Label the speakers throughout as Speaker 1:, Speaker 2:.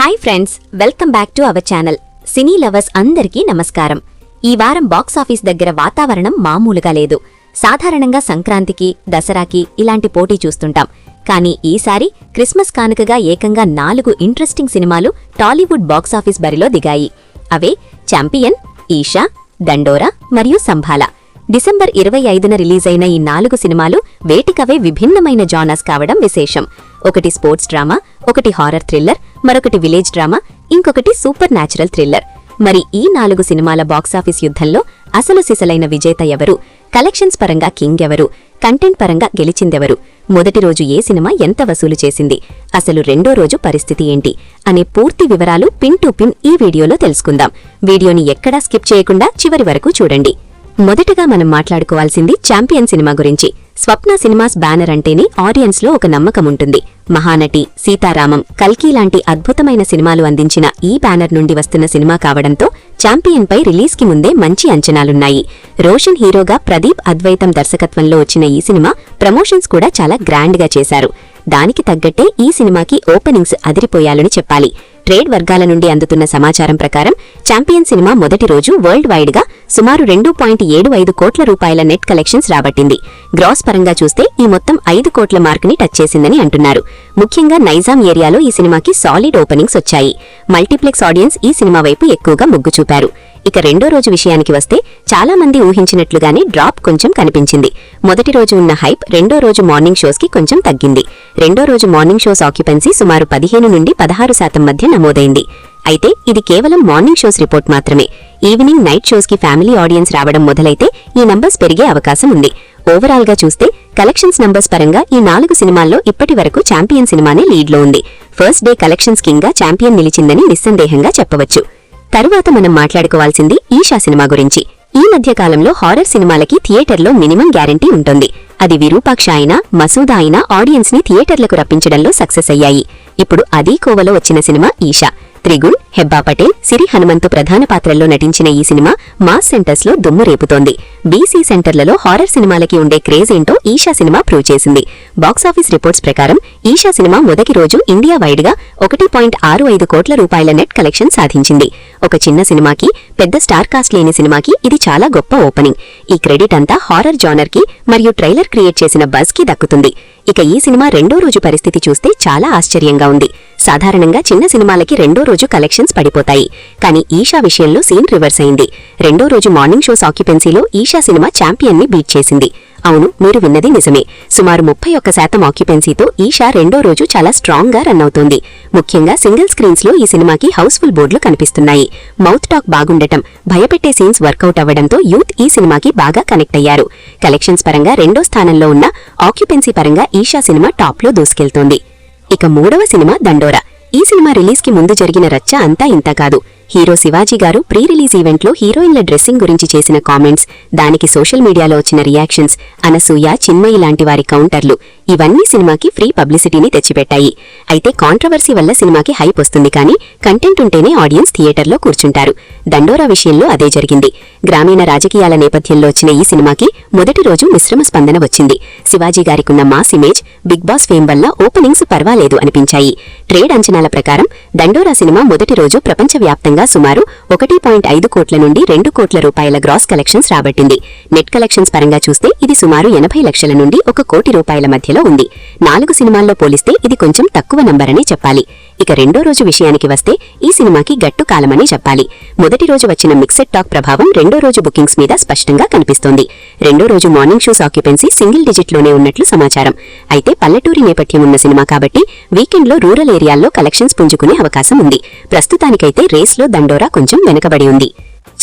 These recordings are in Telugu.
Speaker 1: Hi friends, welcome back to our channel. Cine lovers అందరికీ నమస్కారం. ఈ వారం బాక్సాఫీస్ దగ్గర వాతావరణం మామూలుగా లేదు. సాధారణంగా సంక్రాంతికి, దసరాకి ఇలాంటి పోటీ చూస్తుంటాం. కానీ ఈసారి క్రిస్మస్ కానుకగా ఏకంగా 4 ఇంట్రెస్టింగ్ సినిమాలు టాలీవుడ్ బాక్సాఫీస్ బరిలో దిగాయి. అవే ఛాంపియన్, ఈషా, దండోరా మరియు సంభాలా. డిసెంబర్ 25న రిలీజైన ఈ 4 సినిమాలు వేటికవే విభిన్నమైన జానర్స్ కావడం విశేషం. ఒకటి స్పోర్ట్స్ డ్రామా, ఒకటి హారర్ థ్రిల్లర్, మరొకటి విలేజ్ డ్రామా, ఇంకొకటి సూపర్ న్యాచురల్ థ్రిల్లర్. మరి ఈ 4 సినిమాల బాక్సాఫీస్ యుద్ధంలో అసలు సిసలైన విజేత ఎవరు? కలెక్షన్స్ పరంగా కింగ్ ఎవరు? కంటెంట్ పరంగా గెలిచిందెవరు? మొదటి రోజు ఏ సినిమా ఎంత వసూలు చేసింది? అసలు రెండో రోజు పరిస్థితి ఏంటి అనే పూర్తి వివరాలు పిన్ టు పిన్ ఈ వీడియోలో తెలుసుకుందాం. వీడియోని ఎక్కడా స్కిప్ చేయకుండా చివరి వరకు చూడండి. మొదటగా మనం మాట్లాడుకోవాల్సింది ఛాంపియన్ సినిమా గురించి. స్వప్న సినిమాస్ బ్యానర్ అంటేనే ఆడియన్స్ లో ఒక నమ్మకం ఉంటుంది. మహానటి, సీతారామం, కల్కి లాంటి అద్భుతమైన సినిమాలు అందించిన ఈ బ్యానర్ నుండి వస్తున్న సినిమా కావడంతో ఛాంపియన్ పై రిలీజ్ కి ముందే మంచి అంచనాలున్నాయి. రోషన్ హీరోగా ప్రదీప్ అద్వైతం దర్శకత్వంలో వచ్చిన ఈ సినిమా ప్రమోషన్స్ కూడా చాలా గ్రాండ్ గా చేశారు. దానికి తగ్గట్టే ఈ సినిమాకి ఓపెనింగ్స్ అదిరిపోయాలని చెప్పాలి. ట్రేడ్ వర్గాల నుండి అందుతున్న సమాచారం ప్రకారం ఛాంపియన్ సినిమా మొదటి రోజు వరల్డ్ వైడ్ గా సుమారు 2.75 కోట్ల రూపాయల నెట్ కలెక్షన్స్ రాబట్టింది. గ్రాస్ పరంగా చూస్తే ఈ మొత్తం 5 కోట్ల మార్క్ ని టచ్ చేసిందని అంటున్నారు. ముఖ్యంగా నైజాం ఏరియాలో ఈ సినిమాకి సాలిడ్ ఓపెనింగ్స్ వచ్చాయి. మల్టీప్లెక్స్ ఆడియన్స్ ఈ సినిమా వైపు ఎక్కువగా మొగ్గు చూపారు. ఇక రెండో రోజు విషయానికి వస్తే చాలా మంది ఊహించినట్లుగానే డ్రాప్ కొంచెం కనిపించింది. మొదటి రోజు ఉన్న హైప్ రెండో రోజు మార్నింగ్ షోస్ కి కొంచెం తగ్గింది. రెండో రోజు మార్నింగ్ షోస్ ఆక్యుపెన్సీ సుమారు 15 నుండి 16% మధ్య నమోదైంది. అయితే ఇది కేవలం మార్నింగ్ షోస్ రిపోర్ట్ మాత్రమే. ఈవినింగ్, నైట్ షోస్ కి ఫ్యామిలీ ఆడియన్స్ రావడం మొదలైతే ఈ నంబర్స్ పెరిగే అవకాశం ఉంది. ఓవరాల్ గా చూస్తే కలెక్షన్స్ నంబర్స్ పరంగా ఈ 4 సినిమాల్లో ఇప్పటి వరకు ఛాంపియన్ సినిమానే లీడ్ లో ఉంది. ఫస్ట్ డే కలెక్షన్స్ కింగ్ గా ఛాంపియన్ నిలిచిందని నిస్సందేహంగా చెప్పవచ్చు. తరువాత మనం మాట్లాడుకోవాల్సింది ఈషా సినిమా గురించి. ఈ మధ్య కాలంలో హారర్ సినిమాలకి థియేటర్లో మినిమం గ్యారంటీ ఉంటుంది. అది విరూపాక్ష అయినా, మసూదా అయినా ఆడియన్స్ ని థియేటర్లకు రప్పించడంలో సక్సెస్ అయ్యాయి. ఇప్పుడు అదీ కోవలో వచ్చిన సినిమా ఈషా. త్రిగుణ్, హెబ్బా పటేల్, సిరి హనుమంతు ప్రధాన పాత్రల్లో నటించిన ఈ సినిమా మాస్ సెంటర్స్ లో దుమ్ము రేపుతోంది. బీసీ సెంటర్లలో హారర్ సినిమాలకి ఉండే క్రేజ్ ఏంటో ఈషా సినిమా ప్రూవ్ చేసింది. బాక్సాఫీస్ రిపోర్ట్స్ ప్రకారం ఈషా సినిమా మొదటి రోజు ఇండియా వైడ్ గా 1.65 కోట్ల రూపాయల నెట్ కలెక్షన్ సాధించింది. ఒక చిన్న సినిమాకి, పెద్ద స్టార్ కాస్ట్ లేని సినిమాకి ఇది చాలా గొప్ప ఓపెనింగ్. ఈ క్రెడిట్ అంతా హారర్ జానర్ కి మరియు ట్రైలర్ క్రియేట్ చేసిన బజ్ కి దక్కుతుంది. ఇక ఈ సినిమా రెండో రోజు పరిస్థితి చూస్తే చాలా ఆశ్చర్యంగా ఉంది. సాధారణంగా చిన్న సినిమాలకి రెండో రోజు కలెక్షన్స్ పడిపోతాయి. కానీ ఈషా విషయంలో సీన్ రివర్స్ అయింది. రెండో రోజు మార్నింగ్ షోస్ ఆక్యుపెన్సీలో ఈషా సినిమా ఛాంపియన్ ని బీట్ చేసింది. అవును, మీరు విన్నది నిజమే. సుమారు 31% ఆక్యుపెన్సీతో ఈషా రెండో రోజు చాలా స్ట్రాంగ్ గా రన్ అవుతోంది. ముఖ్యంగా సింగిల్ స్క్రీన్స్ లో ఈ సినిమాకి హౌస్ఫుల్ బోర్డులు కనిపిస్తున్నాయి. మౌత్ టాక్ బాగుండటం, భయపెట్టే సీన్స్ వర్కౌట్ అవ్వడంతో యూత్ ఈ సినిమాకి బాగా కనెక్ట్ అయ్యారు. కలెక్షన్స్ పరంగా రెండో స్థానంలో ఉన్న ఆక్యుపెన్సీ పరంగా ఈషా సినిమా టాప్ లో దూసుకెళ్తోంది. ఇక మూడవ సినిమా దండోరా. ఈ సినిమా రిలీజ్ కి ముందు జరిగిన రచ్చ అంతా ఇంత కాదు. హీరో శివాజీ గారు ప్రీ రిలీజ్ ఈవెంట్ లో హీరోయిన్ల డ్రెస్సింగ్ గురించి చేసిన కామెంట్స్, దానికి సోషల్ మీడియాలో వచ్చిన రియాక్షన్స్, అనసూయ, చిన్మయి లాంటి వారి కౌంటర్లు, ఇవన్నీ సినిమాకి ఫ్రీ పబ్లిసిటీని తెచ్చిపెట్టాయి. అయితే కాంట్రవర్సీ వల్ల సినిమాకి హైప్ వస్తుంది, కానీ కంటెంట్ ఉంటేనే ఆడియన్స్ థియేటర్లో కూర్చుంటారు. దండోరా విషయంలో అదే జరిగింది. గ్రామీణ రాజకీయాల నేపథ్యంలో వచ్చిన ఈ సినిమాకి మొదటి రోజు మిశ్రమ స్పందన వచ్చింది. శివాజీ గారికున్న mass image, Bigg Boss fame వల్ల ఓపెనింగ్స్ పర్వాలేదు అనిపించాయి. ట్రేడ్ అంచనాల ప్రకారం దండోరా సినిమా మొదటి రోజు ప్రపంచవ్యాప్తంగా సుమారు 1.5 కోట్ల నుండి 2 కోట్ల రూపాయల గ్రాస్ కలెక్షన్స్ రాబట్టింది. నెట్ కలెక్షన్స్ పరంగా చూస్తే ఇది సుమారు 80 లక్షల నుండి 1 కోటి రూపాయల మధ్యలో ఉంది. 4 సినిమాల్లో పోలిస్తే ఇది కొంచెం తక్కువ నంబరనే చెప్పాలి. ఇక రెండో రోజు విషయానికి వస్తే ఈ సినిమాకి గట్టు కాలమని చెప్పాలి. మొదటి రోజు వచ్చిన మిక్సెడ్ టాక్ ప్రభావం రెండో రోజు బుకింగ్స్ మీద స్పష్టంగా కనిపిస్తోంది. రెండో రోజు morning shows occupancy single digit లోనే ఉన్నట్లు సమాచారం. అయితే పల్లెటూరి నేపథ్యం ఉన్న సినిమా కాబట్టి వీకెండ్ లో రూరల్ ఏరియాల్లో కలెక్షన్స్ పుంజుకునే అవకాశం ఉంది. ప్రస్తుతానికైతే రేస్ లో దండోరా కొంచెం వెనకబడి ఉంది.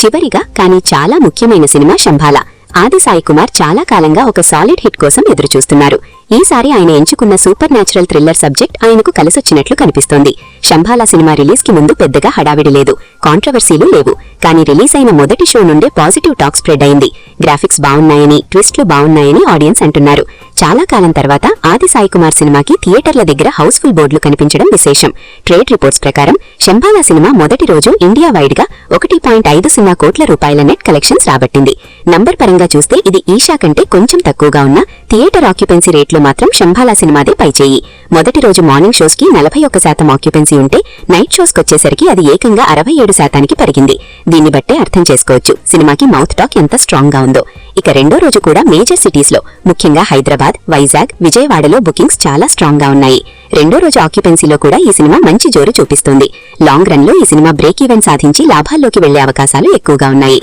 Speaker 1: చివరిగా కానీ చాలా ముఖ్యమైన సినిమా సంభాలా. ఆది సాయి కుమార్ చాలా కాలంగా ఒక సాలిడ్ హిట్ కోసం ఎదురుచూస్తున్నారు. ఈసారి ఆయన ఎంచుకున్న సూపర్ న్యాచురల్ థ్రిల్లర్ సబ్జెక్ట్ ఆయనకు కలిసొచ్చినట్లు కనిపిస్తోంది. సంభాలా సినిమా రిలీజ్ కి ముందు పెద్దగా హడావిడి లేదు, కాంట్రవర్సీలు లేవు. కానీ రిలీజ్ అయిన మొదటి షో నుండే పాజిటివ్ టాక్ స్ప్రెడ్ అయింది. గ్రాఫిక్స్ బాగున్నాయని, ట్విస్ట్లు బాగున్నాయని ఆడియన్స్ అంటున్నారు. చాలా కాలం తర్వాత ఆది సాయి కుమార్ సినిమాకి థియేటర్ల దగ్గర హౌస్ఫుల్ బోర్డులు కనిపించడం విశేషం. ట్రేడ్ రిపోర్ట్స్ ప్రకారం శంబాలా సినిమా మొదటి రోజు ఇండియా వైడ్ గా 1.50 కోట్ల రూపాయల నెట్ కలెక్షన్స్ రాబట్టింది. నంబర్ పరంగా చూస్తే ఇది ఈషా కంటే కొంచెం తక్కువగా ఉన్న థియేటర్ ఆక్యుపెన్సీ రేట్లు మాత్రం శంబాలా సినిమాదే పైచేయి. మొదటి రోజు మార్నింగ్ షోస్ కి 41% ఆక్యుపెన్సీ ఉంటే నైట్ షోస్ కొచ్చేసరికి అది ఏకంగా 67%కి పెరిగింది. దీన్ని బట్టే అర్థం చేసుకోవచ్చు సినిమాకి మౌత్ టాక్ ఎంత స్ట్రాంగ్ గా ఉందో. ఇక రెండో రోజు కూడా మేజర్ సిటీస్ లో ముఖ్యంగా హైదరాబాద్, వైజాగ్, విజయవాడలో బుకింగ్స్ చాలా స్ట్రాంగ్ గా ఉన్నాయి. రెండో రోజు ఆక్యుపెన్సీలో కూడా ఈ సినిమా మంచి జోరు చూపిస్తుంది. లాంగ్ రన్ లో ఈ సినిమా బ్రేక్ ఈవెన్ సాధించి లాభాల్లోకి వెళ్లే అవకాశాలు ఎక్కువగా ఉన్నాయి.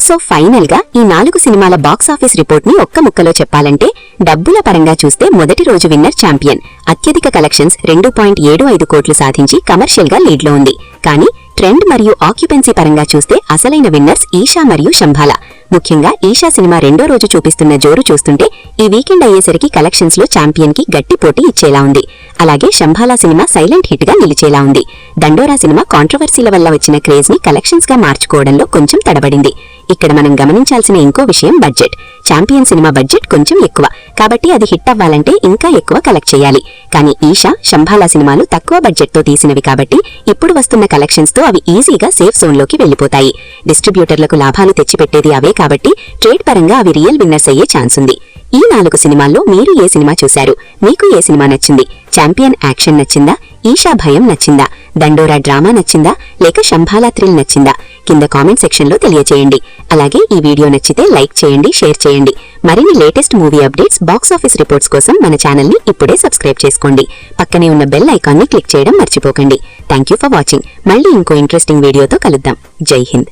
Speaker 1: సో ఫైనల్ గా ఈ 4 సినిమాల బాక్సాఫీస్ రిపోర్ట్ ని ఒక్క ముక్కలో చెప్పాలంటే డబ్బుల పరంగా చూస్తే మొదటి రోజు విన్నర్ ఛాంపియన్ అత్యధిక కలెక్షన్స్ 2.75 కోట్లు సాధించి కమర్షియల్ గా లీడ్ లో ఉంది. కానీ ట్రెండ్ మరియు ఆక్యుపెన్సీ పరంగా చూస్తే అసలైన విన్నర్స్ ఈషా మరియు శంబాలా. ముఖ్యంగా ఈషా సినిమా రెండో రోజు చూపిస్తున్న జోరు చూస్తుంటే ఈ వీకెండ్ అయ్యేసరికి కలెక్షన్స్ లో ఛాంపియన్ కి గట్టి పోటీ ఇచ్చేలా ఉంది. అలాగే శంబాలా సినిమా సైలెంట్ హిట్ గా నిలిచేలా ఉంది. దండోరా సినిమా కాంట్రవర్సీల వల్ల వచ్చిన క్రేజ్ ని కలెక్షన్స్ గా మార్చుకోవడంలో కొంచెం తడబడింది. ఇక్కడ మనం గమనించాల్సిన ఇంకో విషయం బడ్జెట్. ఛాంపియన్ సినిమా బడ్జెట్ కొంచెం ఎక్కువ కాబట్టి అది హిట్ అవ్వాలంటే ఇంకా ఎక్కువ కలెక్ట్ చేయాలి. కానీ ఈషా, శంబాలా సినిమాలు తక్కువ బడ్జెట్ తో తీసినవి కాబట్టి ఇప్పుడు వస్తున్న కలెక్షన్స్ తో అవి ఈజీగా సేఫ్ జోన్ లోకి వెళ్లిపోతాయి. డిస్ట్రిబ్యూటర్లకు లాభాలు తెచ్చిపెట్టేది అవే కాబట్టి ట్రేడ్ పరంగా అవి రియల్ విన్నర్స్ అయ్యే ఛాన్స్ ఉంది. ఈ 4 సినిమాల్లో మీరు ఏ సినిమా చూశారు? మీకు ఏ సినిమా నచ్చింది? ఛాంపియన్ యాక్షన్ నచ్చిందా? ఈషా భయం నచ్చిందా? దండోరా డ్రామా నచ్చిందా? లేక శంబాలా థ్రిల్ నచ్చిందా? కింద కామెంట్ సెక్షన్ లో తెలియచేయండి. అలాగే ఈ వీడియో నచ్చితే లైక్ చేయండి, షేర్ చేయండి. మరిన్ని latest movie updates, box office reports కోసం మన ఛానల్ ని ఇప్పుడే సబ్స్క్రైబ్ చేసుకోండి. పక్కనే ఉన్న బెల్ ఐకాన్ ని క్లిక్ చేయడం మర్చిపోకండి. Thank you for watching. మళ్ళీ ఇంకో ఇంట్రెస్టింగ్ వీడియోతో కలుద్దాం. జై హింద్.